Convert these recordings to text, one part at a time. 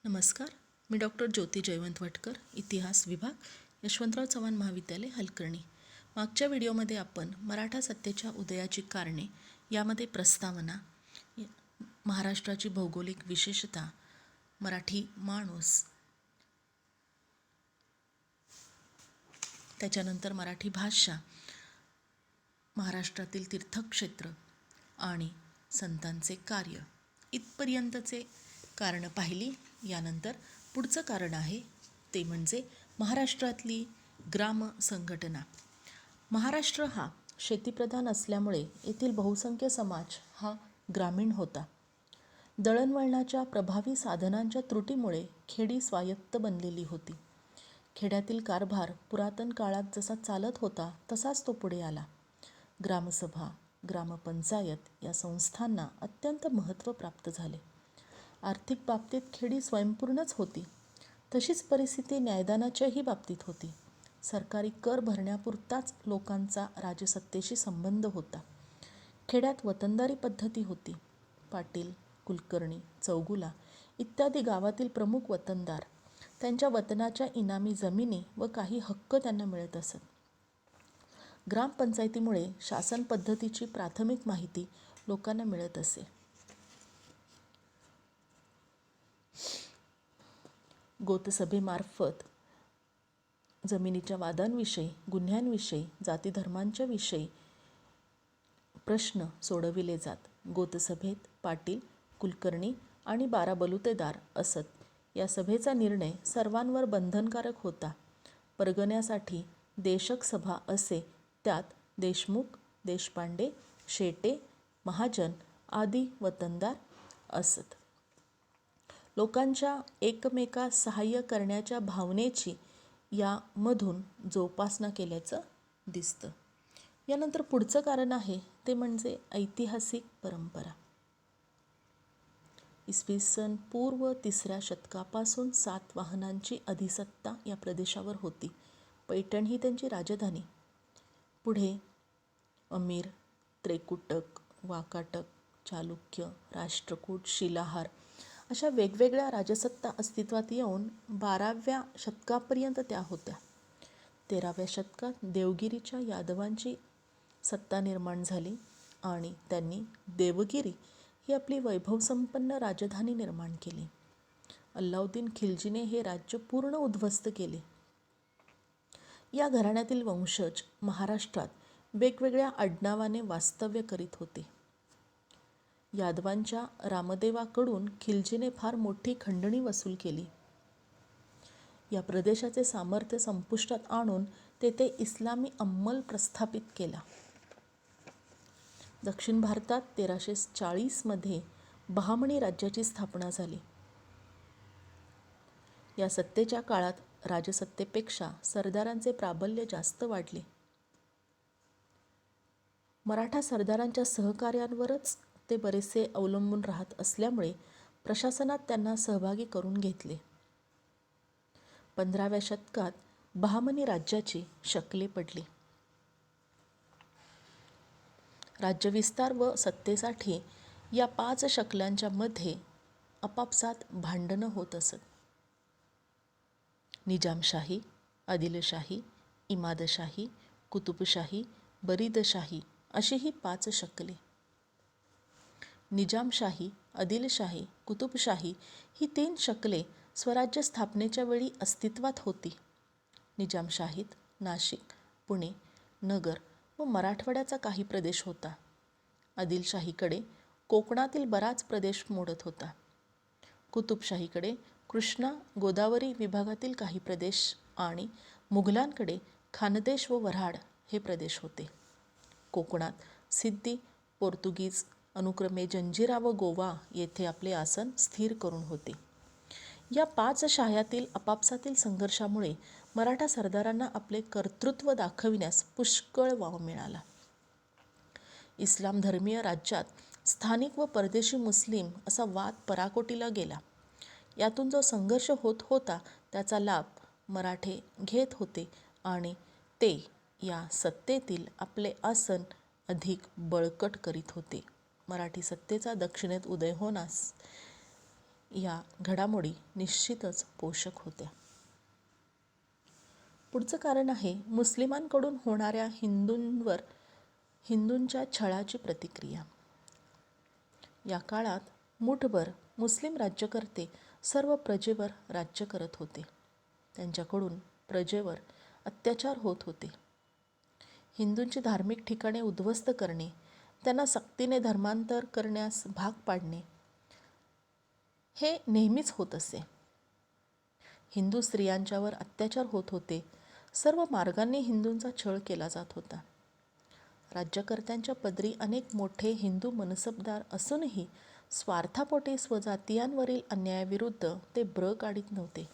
नमस्कार. मी डॉक्टर ज्योती जयवंत वटकर, इतिहास विभाग, यशवंतराव चव्हाण महाविद्यालय, हलकर्णी. मागच्या व्हिडिओमध्ये आपण मराठा सत्तेच्या उदयाची कारणे, यामध्ये प्रस्तावना, महाराष्ट्राची भौगोलिक विशेषता, मराठी माणूस, त्याच्यानंतर मराठी भाषा, महाराष्ट्रातील तीर्थक्षेत्र आणि संतांचे कार्य इथपर्यंतचे कारणं पाहिली. यानंतर पुढचं कारण आहे ते म्हणजे महाराष्ट्रातली ग्राम संघटना. महाराष्ट्र हा शेतीप्रधान असल्यामुळे येथील बहुसंख्य समाज हा ग्रामीण होता. दळणवळणाच्या प्रभावी साधनांच्या त्रुटीमुळे खेडी स्वायत्त बनलेली होती. खेड्यातील कारभार पुरातन काळात जसा चालत होता तसाच तो पुढे आला. ग्रामसभा, ग्रामपंचायत या संस्थांना अत्यंत महत्त्व प्राप्त झाले. आर्थिक बाबतीत खेडी स्वयंपूर्णच होती. तशीच परिस्थिती न्यायदानाच्याही बाबतीत होती. सरकारी कर भरण्यापुरताच लोकांचा राजसत्तेशी संबंध होता. खेड्यात वतनदारी पद्धती होती. पाटील, कुलकर्णी, चौगुला इत्यादी गावातील प्रमुख वतनदार त्यांच्या वतनाच्या इनामी जमिनी व काही हक्क त्यांना मिळत असत. ग्रामपंचायतीमुळे शासन पद्धतीची प्राथमिक माहिती लोकांना मिळत असे. गोतसभेमार्फत जमिनीच्या वादांविषयी, गुन्ह्यांविषयी, जातीधर्मांच्या विषयी प्रश्न सोडविले जात. गोतसभेत पाटील, कुलकर्णी आणि 12 बलुतेदार असत. या सभेचा निर्णय सर्वांवर बंधनकारक होता. परगण्यासाठी देशक सभा असे, त्यात देशमुख, देशपांडे, शेटे, महाजन आदी वतनदार असत. लोकांच्या एकमेकास सहाय्य करण्याच्या भावनेची यामधून जोपासना केल्याचं दिसतं. यानंतर पुढचं कारण आहे ते म्हणजे ऐतिहासिक परंपरा. इसवी पूर्व 3ऱ्या शतकापासून सातवाहनांची अधिसत्ता या प्रदेशावर होती. पैठण ही त्यांची राजधानी. पुढे अमीर, त्रेकुटक, वाकाटक, चालुक्य, राष्ट्रकूट, शिलाहार अशा वेगवेगळ्या राजसत्ता अस्तित्वात येऊन 12व्या शतकापर्यंत त्या होत्या. 13व्या शतकात देवगिरीच्या यादवांची सत्ता निर्माण झाली आणि त्यांनी देवगिरी ही आपली वैभवसंपन्न राजधानी निर्माण केली. अल्लाउद्दीन खिल्जीने हे राज्य पूर्ण उद्ध्वस्त केले. या घराण्यातील वंशज महाराष्ट्रात वेगवेगळ्या आडनावाने वास्तव्य करीत होते. यादवांच्या रामदेवाकडून खिल्जीने फार मोठी खंडणी वसूल केली. या प्रदेशाचे सामर्थ्य संपुष्टात आणून तेथे इस्लामी अंमल प्रस्थापित केला. दक्षिण भारतात 1340 मध्ये बहामनी राज्याची स्थापना झाली. या सत्तेच्या काळात राजसत्तेपेक्षा सरदारांचे प्राबल्य जास्त वाढले. मराठा सरदारांच्या सहकार्यांवरच ते बरेचसे अवलंबून राहत असल्यामुळे प्रशासनात त्यांना सहभागी करून घेतले. 15व्या शतकात बहामनी राज्याची शकले पडली. राज्यविस्तार व सत्तेसाठी या 5 शकल्यांच्या मध्ये आपापसात भांडणं होत असत. निजामशाही, आदिलशाही, इमादशाही, कुतुबशाही, बरीदशाही अशी ही 5 शकले. निजामशाही, आदिलशाही, कुतुबशाही ही 3 शकले स्वराज्य स्थापनेच्या वेळी अस्तित्वात होती. निजामशाहीत नाशिक, पुणे, नगर व मराठवाड्याचा काही प्रदेश होता. आदिलशाहीकडे कोकणातील बराच प्रदेश मोडत होता. कुतुबशाहीकडे कृष्णा गोदावरी विभागातील काही प्रदेश आणि मुघलांकडे खानदेश व वऱ्हाड हे प्रदेश होते. कोकणात सिद्धी, पोर्तुगीज अनुक्रमे जंजिरा व गोवा येथे आपले आसन स्थिर करून होते. या 5 शाह्यातील आपापसातील संघर्षामुळे मराठा सरदारांना आपले कर्तृत्व दाखविण्यास पुष्कळ वाव मिळाला. इस्लाम धर्मीय राज्यात स्थानिक व परदेशी मुस्लिम असा वाद पराकोटीला गेला. यातून जो संघर्ष होत होता त्याचा लाभ मराठे घेत होते आणि ते या सत्तेतील आपले आसन अधिक बळकट करीत होते. मराठी सत्तेचा दक्षिणेत उदय होण्यास या घडामोडी निश्चितच पोषक होत्या. पुढचं कारण आहे मुस्लिमांकडून होणाऱ्या हिंदूंच्या छळाची प्रतिक्रिया. या काळात मुठभर मुस्लिम राज्यकर्ते सर्व प्रजेवर राज्य करत होते. त्यांच्याकडून प्रजेवर अत्याचार होत होते. हिंदूंची धार्मिक ठिकाणे उद्ध्वस्त करणे, त्यांना सक्तीने धर्मांतर करण्यास भाग पाडणे हे नेहमीच होत असे. हिंदू स्त्रियांच्यावर अत्याचार होत होते. सर्व मार्गांनी हिंदूंचा छळ केला जात होता. राज्यकर्त्यांच्या पदरी अनेक मोठे हिंदू मनसबदार असूनही स्वार्थापोटी स्वजातीयांवरील अन्यायाविरुद्ध ते ब्र काढीत नव्हते.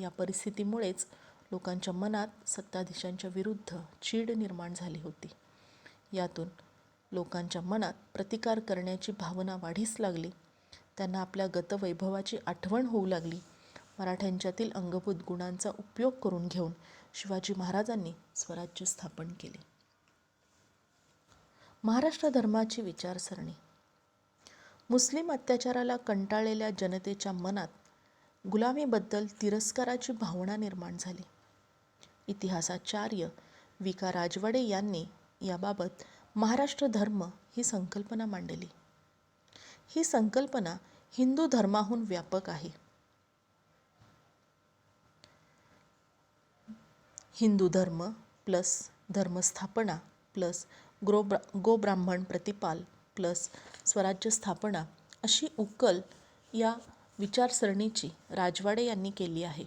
या परिस्थितीमुळेच लोकांच्या मनात सत्ताधीशांच्या विरुद्ध चीड निर्माण झाली होती. यातून लोकांच्या मनात प्रतिकार करण्याची भावना वाढीस लागली. त्यांना आपल्या गतवैभवाची आठवण होऊ लागली. मराठ्यांच्यातील अंगभूत गुणांचा उपयोग करून घेऊन शिवाजी महाराजांनी स्वराज्य स्थापन केले. महाराष्ट्र धर्माची विचारसरणी. मुस्लिम अत्याचाराला कंटाळलेल्या जनतेच्या मनात गुलामीबद्दल तिरस्काराची भावना निर्माण झाली. इतिहासाचार्य वि. का. राजवाडे यांनी याबाबत महाराष्ट्र धर्म ही संकल्पना मांडली. ही संकल्पना हिंदू धर्माहून व्यापक आहे. हिंदू धर्म प्लस धर्मस्थापना प्लस गोब्राह्मण प्रतिपाल प्लस स्वराज्य स्थापना अशी उकल या विचारसरणीची राजवाडे यांनी केली आहे.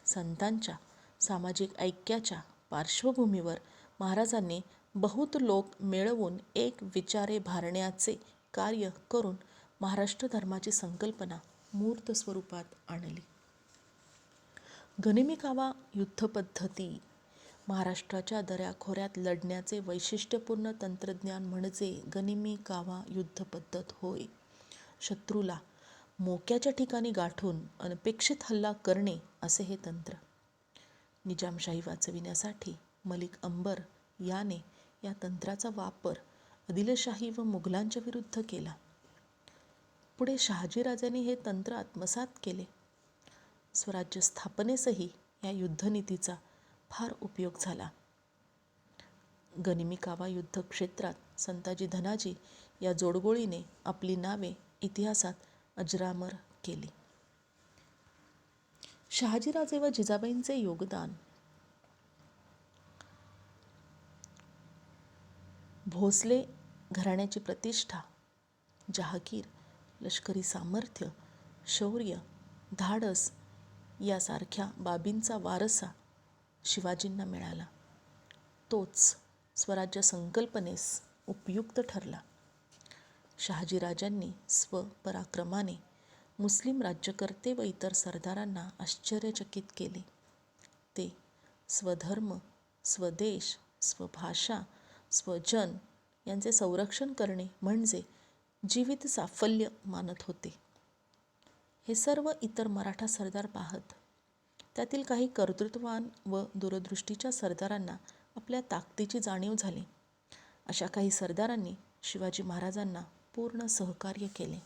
संतांच्या सामाजिक ऐक्याच्या पार्श्वभूमीवर महाराजांनी बहुत लोक मिळवून एक विचारे भारण्याचे कार्य करून महाराष्ट्र धर्माची संकल्पना मूर्त स्वरूपात आणली. गनिमी कावा युद्धपद्धती. महाराष्ट्राच्या दऱ्याखोऱ्यात लढण्याचे वैशिष्ट्यपूर्ण तंत्रज्ञान म्हणजे गनिमी कावा युद्धपद्धत होय. शत्रूला मोक्याच्या ठिकाणी गाठून अनपेक्षित हल्ला करणे असे हे तंत्र. निजामशाही वाचविण्यासाठी मलिक अंबर याने या तंत्राचा वापर आदिलशाही व मुघलांच्या विरुद्ध केला. पुढे शहाजीराजांनी हे तंत्र आत्मसात केले. स्वराज्य स्थापनेसही या युद्धनीतीचा फार उपयोग झाला. गनिमी कावा युद्ध क्षेत्रात संताजी धनाजी या जोडगोळीने आपली नावे इतिहासात अजरामर केली. शहाजीराजे व जिजाबाईंचे योगदान. भोसले घराण्याची प्रतिष्ठा, जहागीर, लष्करी सामर्थ्य, शौर्य, धाडस यासारख्या बाबींचा वारसा शिवाजींना मिळाला. तोच स्वराज्य संकल्पनेस उपयुक्त ठरला. शहाजीराजांनी स्वपराक्रमाने मुस्लिम राज्यकर्ते व इतर सरदारांना आश्चर्यचकित केले. ते स्वधर्म, स्वदेश, स्वभाषा, स्वजन यांचे संरक्षण करणे म्हणजे जीवित साफल्य मानत होते. हे सर्व इतर मराठा सरदार पाहत. त्यातील काही कर्तृत्ववान व दूरदृष्टीच्या सरदारांना आपल्या ताकदीची जाणीव झाली. अशा काही सरदारांनी शिवाजी महाराजांना पूर्ण सहकार्य केले.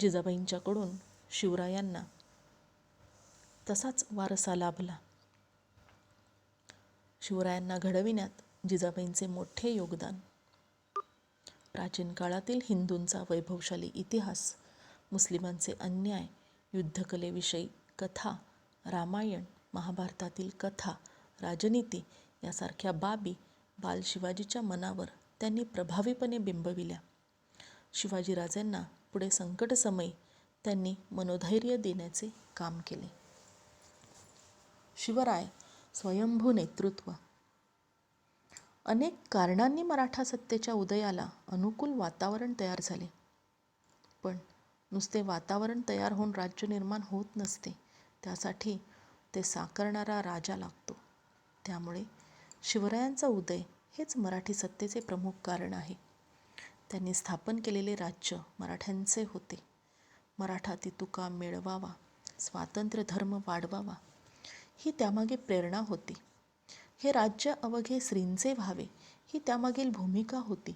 जिजाबाईंच्याकडून शिवरायांना तसाच वारसा लाभला. शिवरायांना घडविण्यात जिजाबाईंचे मोठे योगदान. प्राचीन काळातील हिंदूंचा वैभवशाली इतिहास, मुस्लिमांचे अन्याय, युद्धकलेविषयी कथा, रामायण, महाभारतातील कथा, राजनीती यासारख्या बाबी बालशिवाजीच्या मनावर त्यांनी प्रभावीपणे बिंबविल्या. शिवाजीराजांना पुढे संकटसमयी त्यांनी मनोधैर्य देण्याचे काम केले. शिवराय स्वयंभू नेतृत्व. अनेक कारणांनी मराठा सत्तेच्या उदयाला अनुकूल वातावरण तयार झाले. पण नुसते वातावरण तयार होऊन राज्य निर्माण होत नसते. त्यासाठी ते साकारणारा राजा लागतो. त्यामुळे शिवरायांचा उदय हेच मराठी सत्तेचे प्रमुख कारण आहे. त्यांनी स्थापन केलेले राज्य मराठ्यांचे होते. मराठाती तुका मिळवावा, स्वातंत्र्य धर्म वाढवावा ही त्यामागे प्रेरणा होती. हे राज्य अवघे श्रींचे व्हावे ही त्यामागील भूमिका होती.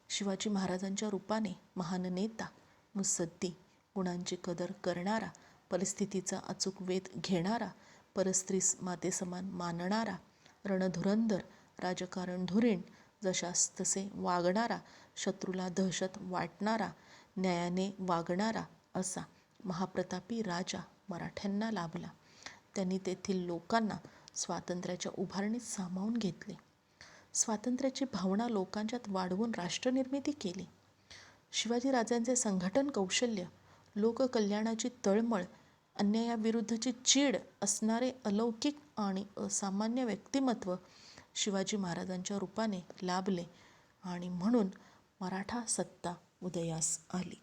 शिवाजी महाराजांच्या रूपाने महान नेता मुत्सद्दी, गुणांची कदर करणारा, परिस्थितीचा अचूक वेध घेणारा, परस्त्रीस मातेसमान मानणारा, रणधुरंधर, राजकारण धुरीण, जशास तसे वागणारा, शत्रूला दहशत वाटणारा, न्यायाने वागणारा असा महाप्रतापी राजा मराठ्यांना लाभला. त्यांनी तेथील लोकांना स्वातंत्र्याच्या उभारणीत सामावून घेतले. स्वातंत्र्याची भावना लोकांच्यात वाढवून राष्ट्रनिर्मिती केली. शिवाजीराजांचे संघटन कौशल्य, लोककल्याणाची तळमळ, अन्यायाविरुद्धची चीड असणारे अलौकिक आणि असामान्य व्यक्तिमत्व शिवाजी महाराजांच्या रूपाने लाभले आणि म्हणून मराठा सत्ता उदयास आली.